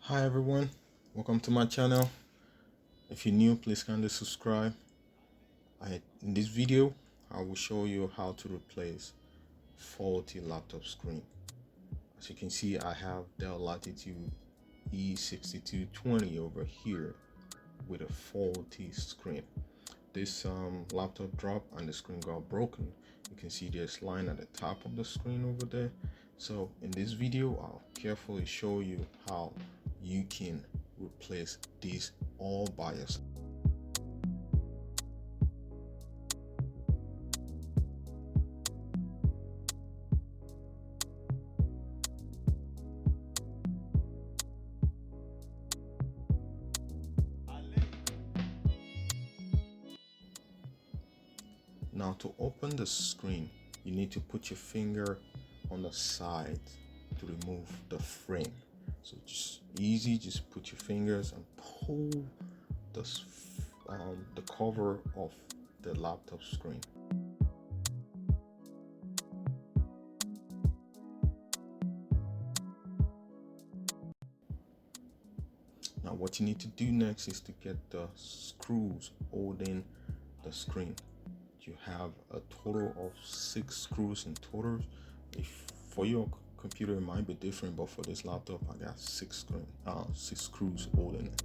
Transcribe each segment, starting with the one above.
Hi everyone, welcome to my channel. If you're new, please kindly subscribe. In this video, I will show you how to replace faulty laptop screen. As you can see, I have Dell Latitude E6420 over here with a faulty screen. This laptop dropped and the screen got broken. You can see there's line at the top of the screen over there. So in this video, I'll carefully show you how you can replace this all by yourself. Now to open the screen, you need to put your finger on the side to remove the frame. So just easy, just put your fingers and pull the cover of the laptop screen. Now what you need to do next is to get the screws holding the screen. You have a total of 6 screws in total. If for your computer it might be different, but for this laptop I got 6 screws holding it.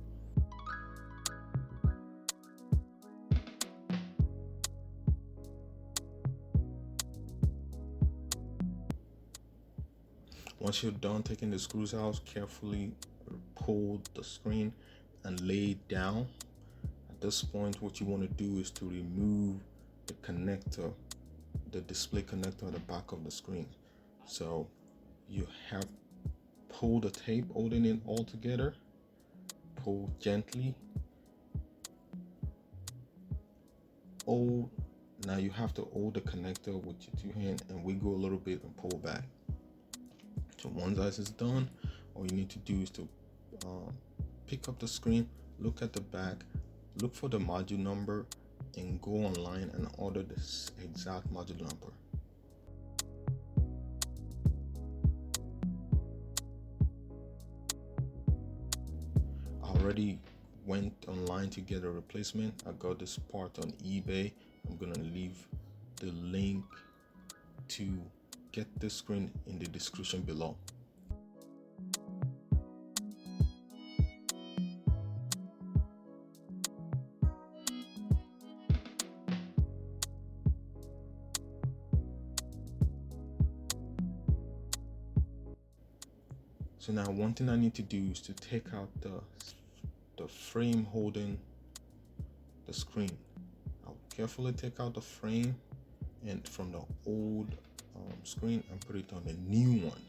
Once you're done taking the screws out, carefully pull the screen and lay it down. At this point, what you want to do is to remove the connector, the display connector at the back of the screen. So you have pull the tape holding it all together, pull gently, hold. Now you have to hold the connector with your 2 hands and wiggle a little bit and pull back. So once that is done, all you need to do is to pick up the screen, look at the back, look for the module number, and go online and order this exact module number. I already went online to get a replacement. I got this part on eBay. I'm gonna leave the link to get this screen in the description below. So now one thing I need to do is to take out the frame holding the screen. I'll carefully take out the frame and from the old screen and put it on the new one.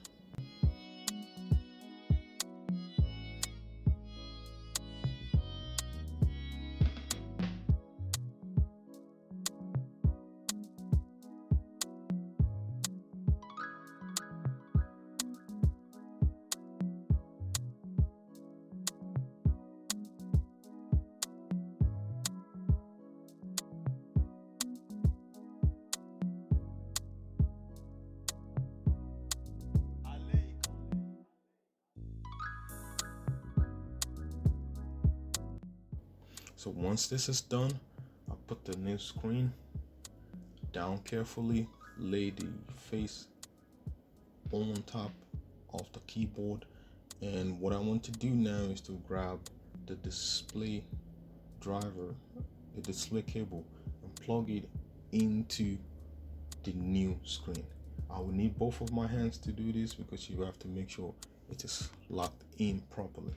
So once this is done, I'll put the new screen down carefully, lay the face on top of the keyboard, and what I want to do now is to grab the display driver, the display cable, and plug it into the new screen. I will need both of my hands to do this because you have to make sure it is locked in properly.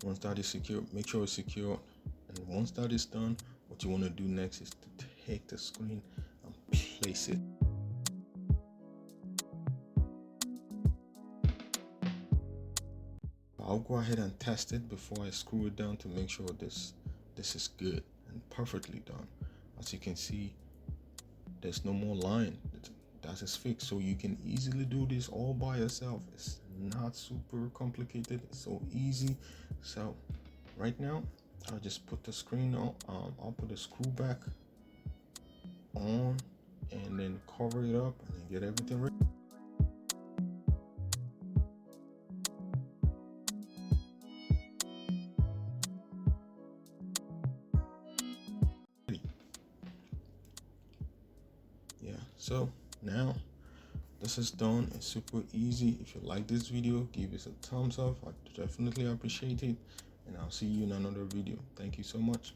Once that is secure, make sure it's secure. And once that is done, what you want to do next is to take the screen and place it. I'll go ahead and test it before I screw it down to make sure this is good and perfectly done. As you can see, there's no more line. That is fixed, so you can easily do this all by yourself. It's not super complicated, it's so easy. So right now I'll just put the screen on. I'll put the screw back on and then cover it up and then get everything ready. Yeah, so now this is done. It's super easy. If you like this video, give us a thumbs up. I definitely appreciate it, and I'll see you in another video. Thank you so much.